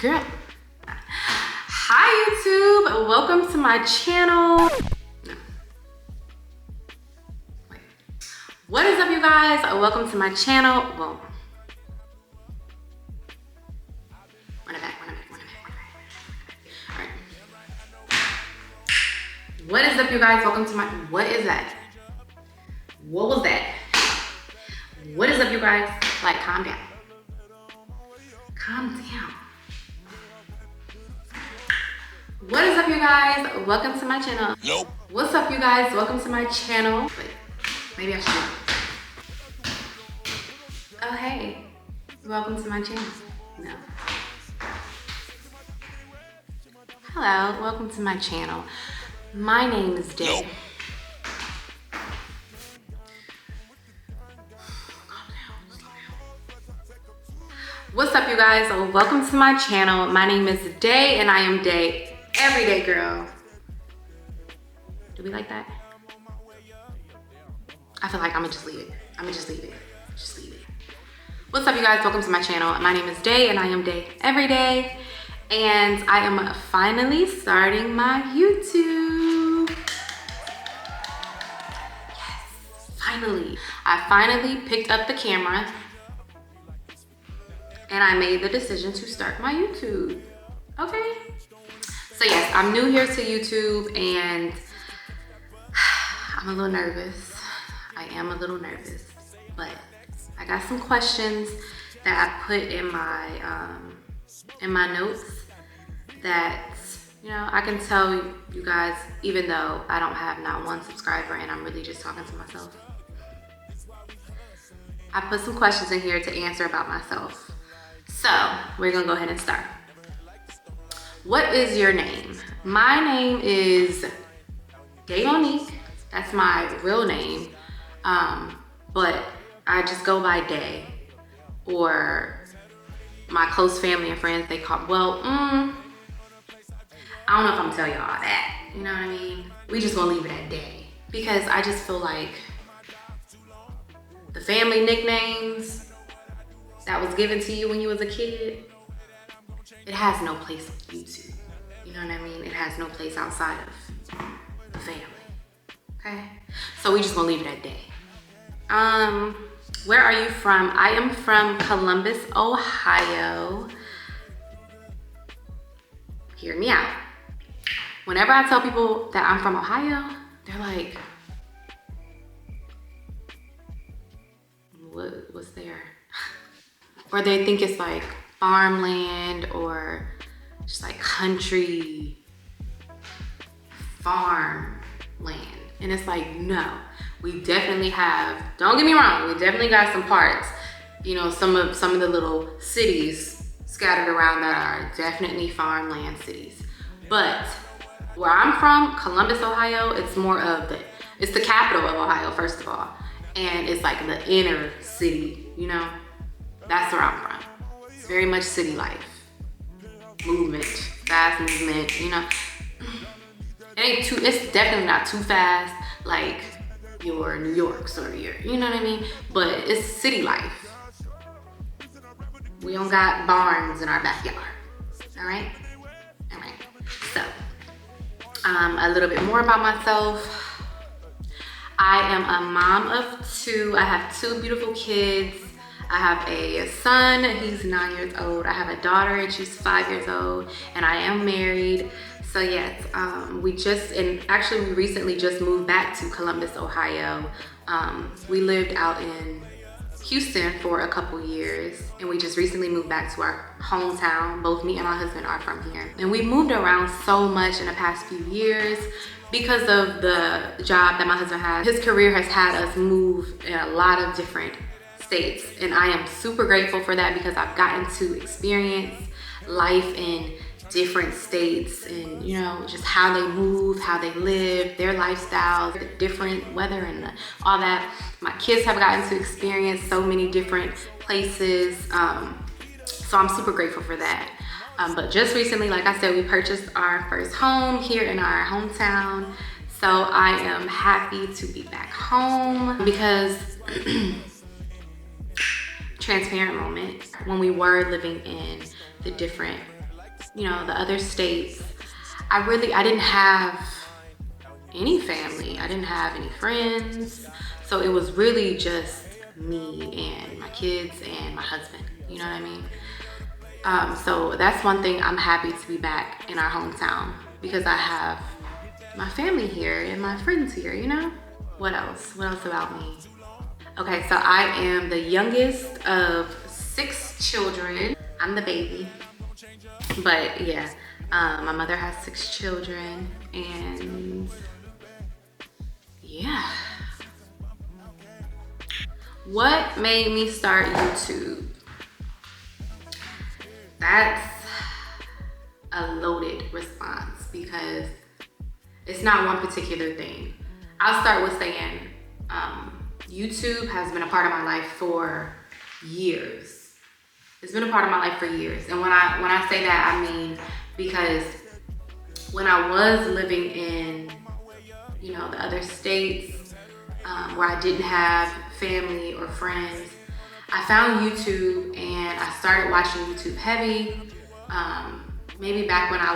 Girl. Hi YouTube, welcome to my channel. No. Wait. What is up you guys? Welcome to my channel. Well, run it back. All right. What is up you guys? Welcome to my, what is that? What was that? What is up you guys? Like, calm down. Calm down. What is up you guys? Welcome to my channel. Nope. What's up you guys? Welcome to my channel. Wait, maybe I should. Oh hey, welcome to my channel. No. Hello, welcome to my channel. My name is Day. Nope. What's up you guys? Welcome to my channel. My name is Day and I am Day.Everyday girl. Do we like that? I feel like I'm gonna just leave it. Just leave it. What's up you guys? Welcome to my channel. My name is Day and I am Day.Everyday. And I am finally starting my YouTube. Yes, finally. I finally picked up the camera and I made the decision to start my YouTube. Okay. So yes, I'm new here to YouTube and I'm a little nervous. I am a little nervous, but I got some questions that I put in my notes that, you know, I can tell you guys, even though I don't have not one subscriber and I'm really just talking to myself. I put some questions in here to answer about myself. So we're gonna go ahead and start. What is your name? My name is Day. That's my real name. But I just go by Day, or my close family and friends, they call, well, I don't know if I'm gonna tell y'all that, you know what I mean? We just gonna leave it at Day, because I just feel like the family nicknames that was given to you when you was a kid, it has no place on YouTube. You know what I mean? It has no place outside of the family, okay? So we just gonna leave it at Day. Where are you from? I am from Columbus, Ohio. Hear me out. Whenever I tell people that I'm from Ohio, they're like, what's there? Or they think it's like farmland or just like country farm land. And it's like, no, we definitely have, don't get me wrong, we definitely got some parts, you know, some of the little cities scattered around that are definitely farmland cities. But where I'm from, Columbus, Ohio, it's more of it's the capital of Ohio, first of all. And it's like the inner city, you know? That's where I'm from. It's very much city life. Movement, fast movement, you know? It's definitely not too fast like your New York's or your, you know what I mean? But it's city life. We don't got barns in our backyard, all right? All right, so a little bit more about myself. I am a mom of two. I have two beautiful kids. I have a son, he's 9 years old. I have a daughter and she's 5 years old, and I am married. So yes, we recently just moved back to Columbus, Ohio. We lived out in Houston for a couple years, and we just recently moved back to our hometown. Both me and my husband are from here. And we moved around so much in the past few years because of the job that my husband has. His career has had us move in a lot of different states, and I am super grateful for that because I've gotten to experience life in different states, and you know, just how they move, how they live, their lifestyles, the different weather and all that. My kids have gotten to experience so many different places, so I'm super grateful for that. But just recently, like I said, we purchased our first home here in our hometown, so I am happy to be back home because transparent moment, when we were living in the different you know, the other states, I didn't have any family. I didn't have any friends. So it was really just me and my kids and my husband, you know what I mean? So that's one thing. I'm happy to be back in our hometown because I have my family here and my friends here, you know? What else? What else about me? Okay, so I am the youngest of 6 children. I'm the baby. But yeah, my mother has 6 children, and yeah. What made me start YouTube? That's a loaded response because it's not one particular thing. I'll start with saying YouTube has been a part of my life for years. It's been a part of my life for years. And when I say that, I mean because when I was living in, you know, the other states where I didn't have family or friends, I found YouTube and I started watching YouTube heavy. Maybe back when I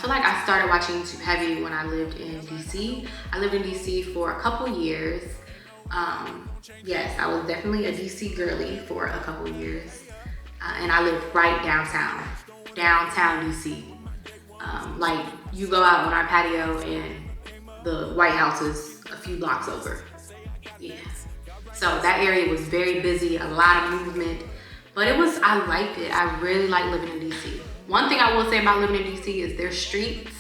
feel like I started watching YouTube heavy when I lived in DC. I lived in DC for a couple years. Yes, I was definitely a DC girly for a couple years. And I lived right downtown DC. Like you go out on our patio and the White House is a few blocks over. Yeah. So that area was very busy, a lot of movement, but I liked it. I really like living in DC. One thing I will say about living in DC is their streets.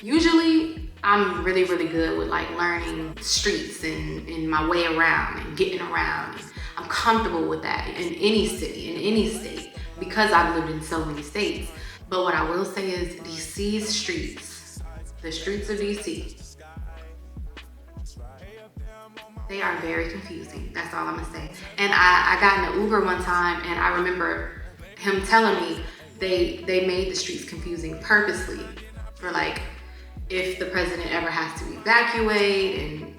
Usually I'm really, really good with like learning streets and my way around and getting around. I'm comfortable with that in any city, in any state, because I've lived in so many states. But what I will say is DC's streets, the streets of DC, they are very confusing. That's all I'm gonna say. And I got in an Uber one time and I remember him telling me they made the streets confusing purposely for like if the president ever has to evacuate and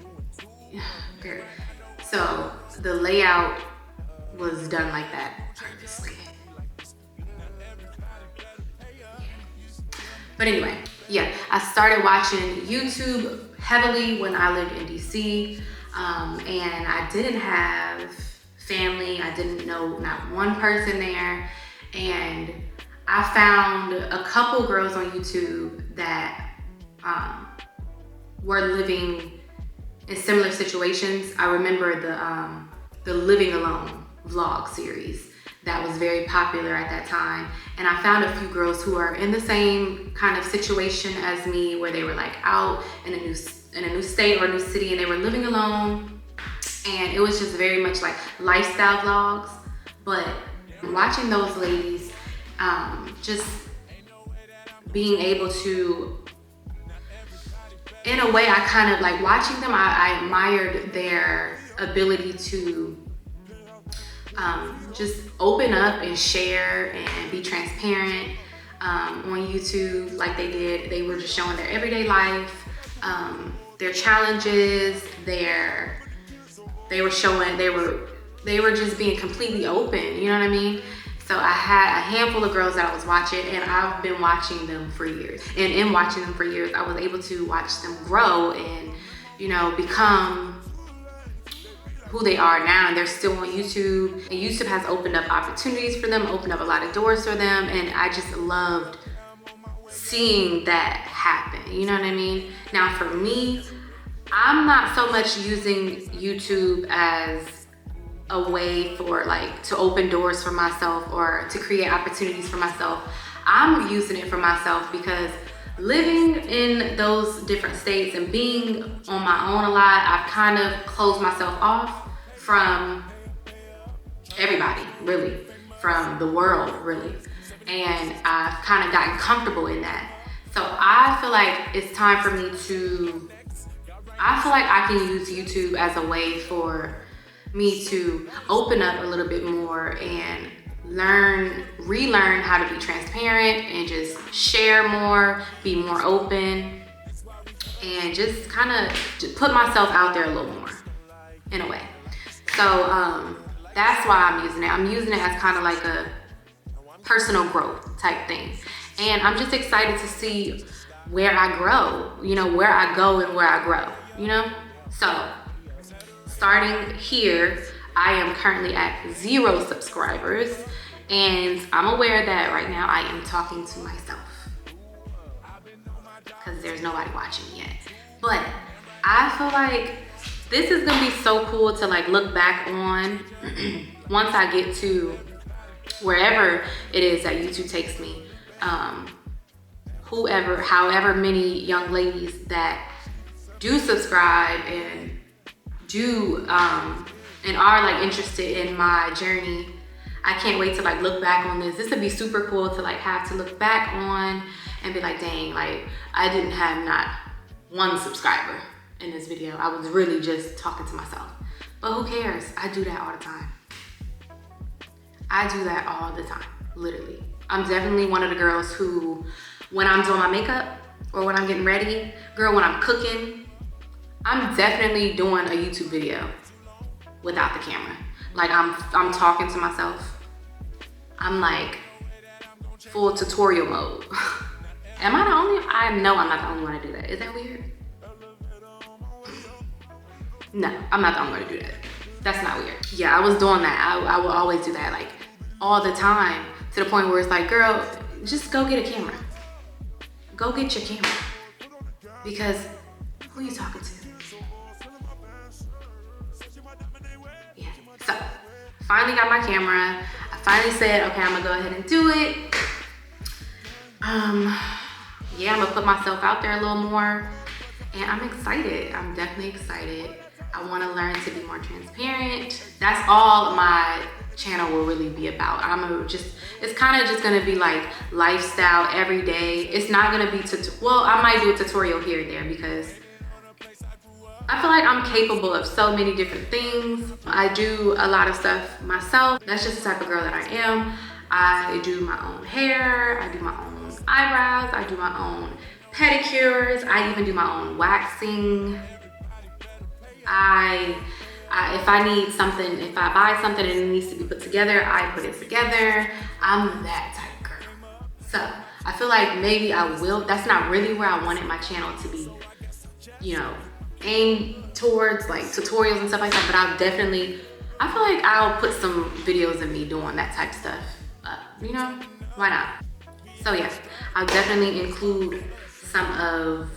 so the layout was done like that purposely. But anyway, yeah, I started watching YouTube heavily when I lived in DC. And I didn't have family. I didn't know not one person there. And I found a couple girls on YouTube that were living in similar situations. I remember the Living Alone vlog series that was very popular at that time. And I found a few girls who are in the same kind of situation as me, where they were like out in a new state or a new city and they were living alone. And it was just very much like lifestyle vlogs. But watching those ladies, just being able to, in a way, I kind of like watching them, I admired their ability to just open up and share and be transparent on YouTube like they did. They were just showing their everyday life, their challenges, they were just being completely open, you know what I mean? So I had a handful of girls that I was watching, and I've been watching them for years. And in watching them for years, I was able to watch them grow and, you know, become who they are now. And they're still on YouTube. And YouTube has opened up opportunities for them, opened up a lot of doors for them. And I just loved seeing that happen, you know what I mean? Now for me, I'm not so much using YouTube as a way for like to open doors for myself or to create opportunities for myself. I'm using it for myself because living in those different states and being on my own a lot, I've kind of closed myself off from everybody, really, from the world, really. And I've kind of gotten comfortable in that. So I feel like it's time for me I feel like I can use YouTube as a way for me to open up a little bit more and relearn how to be transparent and just share more, be more open, and just kind of put myself out there a little more, in a way. So that's why I'm using it. I'm using it as kind of like personal growth type thing. And I'm just excited to see where I grow, you know, where I go and where I grow, you know? So starting here, I am currently at 0 subscribers, and I'm aware that right now I am talking to myself because there's nobody watching yet. But I feel like this is gonna be so cool to like look back on once I get to wherever it is that YouTube takes me. However many young ladies that do subscribe and do and are like interested in my journey. I can't wait to like look back on this. This would be super cool to like have to look back on and be like, dang, like I didn't have not 1 subscriber in this video. I was really just talking to myself. But who cares? I do that all the time. I do that all the time, literally. I'm definitely one of the girls who, when I'm doing my makeup or when I'm getting ready, girl, when I'm cooking, I'm definitely doing a YouTube video without the camera. Like I'm talking to myself. I'm like full tutorial mode. Am I the only? I know I'm not the only one to do that. Is that weird? No, I'm not the only one to do that. That's not weird. Yeah, I was doing that. I will always do that, like all the time, to the point where it's like, girl, just go get a camera. Go get your camera. Because who are you talking to? Yeah, so finally got my camera. I finally said, okay, I'm gonna go ahead and do it. Yeah, I'm gonna put myself out there a little more, and I'm excited. I'm definitely excited. I want to learn to be more transparent. That's all my channel will really be about. It's kind of just gonna be like lifestyle every day. It's not gonna be, well, I might do a tutorial here and there because I feel like I'm capable of so many different things. I do a lot of stuff myself. That's just the type of girl that I am. I do my own hair. I do my own eyebrows. I do my own pedicures. I even do my own waxing. If I need something, if I buy something and it needs to be put together, I put it together. I'm that type of girl. So I feel like maybe I will. That's not really where I wanted my channel to be, you know, aimed towards, like tutorials and stuff like that. But I feel like I'll put some videos of me doing that type of stuff up, you know? Why not? So yeah, I'll definitely include some of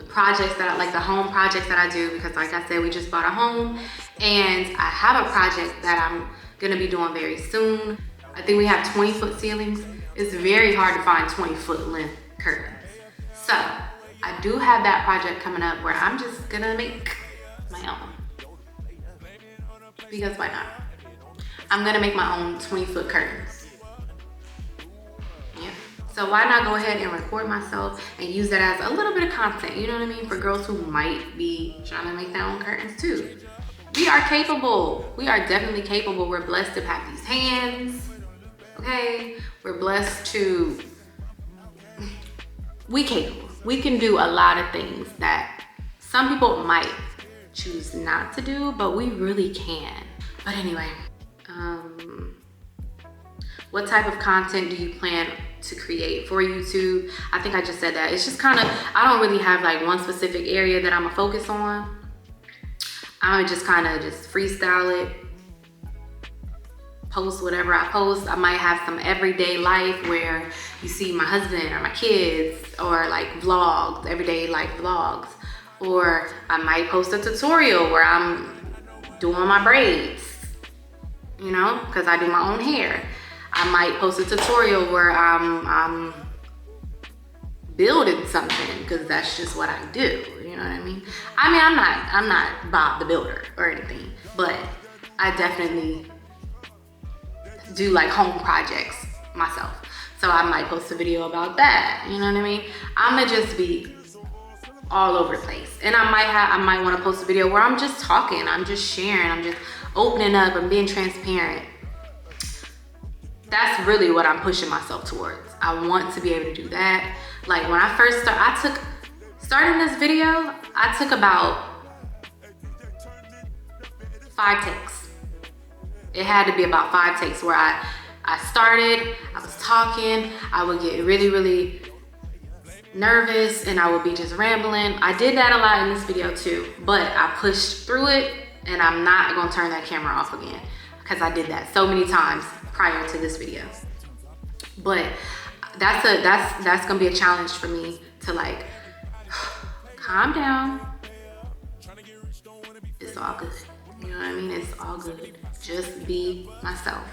projects that like the home projects that I do, because like I said, we just bought a home and I have a project that I'm gonna be doing very soon. I think we have 20-foot ceilings. It's very hard to find 20-foot length curtains. So I do have that project coming up where I'm just gonna make my own, because why not? I'm gonna make my own 20-foot curtains. So why not go ahead and record myself and use that as a little bit of content, you know what I mean? For girls who might be trying to make their own curtains too. We are capable. We are definitely capable. We're blessed to have these hands, okay? We're blessed to, we capable. We can do a lot of things that some people might choose not to do, but we really can. But anyway, what type of content do you plan to create for YouTube? I think I just said that. It's just kind of, I don't really have like one specific area that I'm gonna focus on. I would just kind of just freestyle it, post whatever I post. I might have some everyday life where you see my husband or my kids, or like vlogs, everyday life vlogs. Or I might post a tutorial where I'm doing my braids, you know, because I do my own hair. I might post a tutorial where I'm building something, because that's just what I do, you know what I mean? I mean, I'm not Bob the Builder or anything, but I definitely do like home projects myself. So I might post a video about that, you know what I mean? I'ma just be all over the place. And I might want to post a video where I'm just talking, I'm just sharing, I'm just opening up and being transparent. That's really what I'm pushing myself towards. I want to be able to do that. Like when I first starting this video, I took about 5 takes. It had to be about 5 takes where I I started, I was talking, I would get really nervous and I would be just rambling. I did that a lot in this video too, but I pushed through it and I'm not gonna turn that camera off again because I did that so many times prior to this video. But that's gonna be a challenge for me to like calm down. It's all good. You know what I mean? It's all good. Just be myself.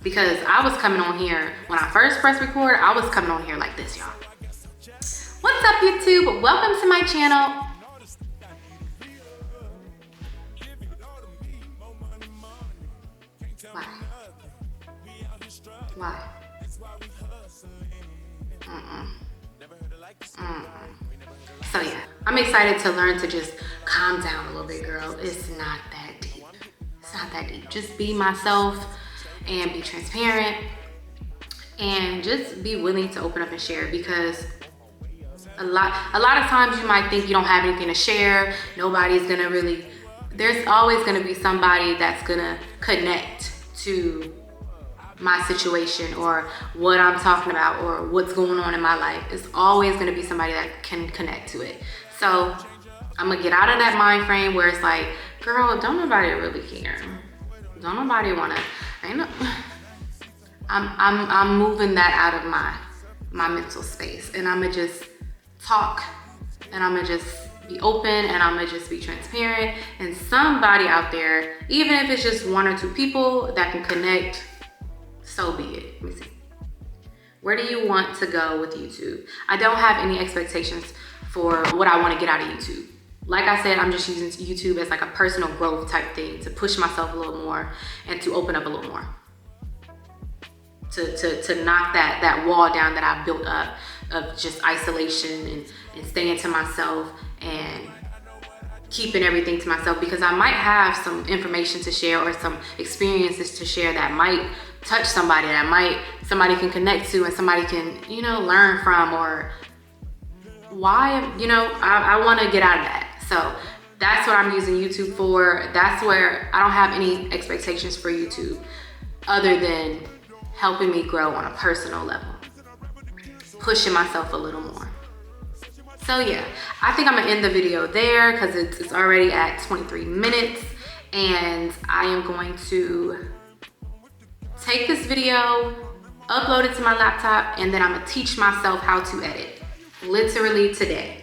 Because I was coming on here, when I first pressed record, I was coming on here like this, y'all. What's up, YouTube? Welcome to my channel. Why? So yeah, I'm excited to learn to just calm down a little bit, girl. It's not that deep. It's not that deep. Just be myself and be transparent and just be willing to open up and share, because a lot of times you might think you don't have anything to share. Nobody's gonna really, there's always gonna be somebody that's gonna connect to my situation or what I'm talking about or what's going on in my life. It's always gonna be somebody that can connect to it. So I'm gonna get out of that mind frame where it's like, girl, don't nobody really care. Don't nobody wanna, I'm moving that out of my mental space, and I'm gonna just talk, and I'm gonna just be open, and I'm gonna just be transparent, and somebody out there, even if it's just one or two people that can connect, so be it. Let me see. Where do you want to go with YouTube? I don't have any expectations for what I want to get out of YouTube. Like I said, I'm just using YouTube as like a personal growth type thing to push myself a little more and to open up a little more. To knock that wall down that I've built up of just isolation and staying to myself and keeping everything to myself, because I might have some information to share or some experiences to share that might touch somebody, that somebody can connect to and somebody can, learn from, or why, I want to get out of that. So that's what I'm using YouTube for. That's where I don't have any expectations for YouTube other than helping me grow on a personal level, pushing myself a little more. So yeah, I think I'm gonna end the video there because it's already at 23 minutes, and I am going to take this video, upload it to my laptop, and then I'm gonna teach myself how to edit, literally today.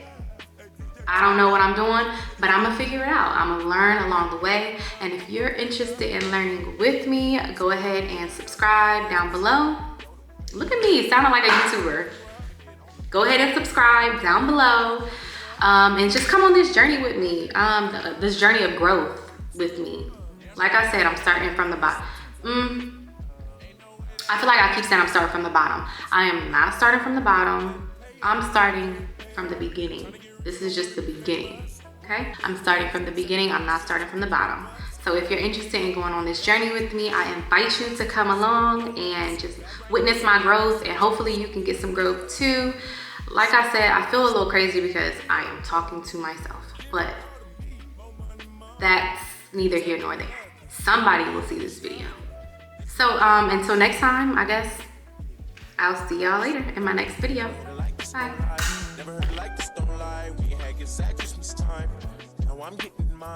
I don't know what I'm doing, but I'm gonna figure it out. I'm gonna learn along the way. And if you're interested in learning with me, go ahead and subscribe down below. Look at me, sounding like a YouTuber. Go ahead and subscribe down below, and just come on this journey with me, this journey of growth with me. Like I said, I'm starting from the bottom. I feel like I keep saying I'm starting from the bottom. I am not starting from the bottom. I'm starting from the beginning. This is just the beginning, okay? I'm starting from the beginning. I'm not starting from the bottom. So if you're interested in going on this journey with me, I invite you to come along and just witness my growth, and hopefully you can get some growth too. Like I said, I feel a little crazy because I am talking to myself, but that's neither here nor there. Somebody will see this video. So until next time, I guess I'll see y'all later in my next video. Bye. Never heard like this, don't lie. We had good sex, Christmas time. Now I'm getting mine.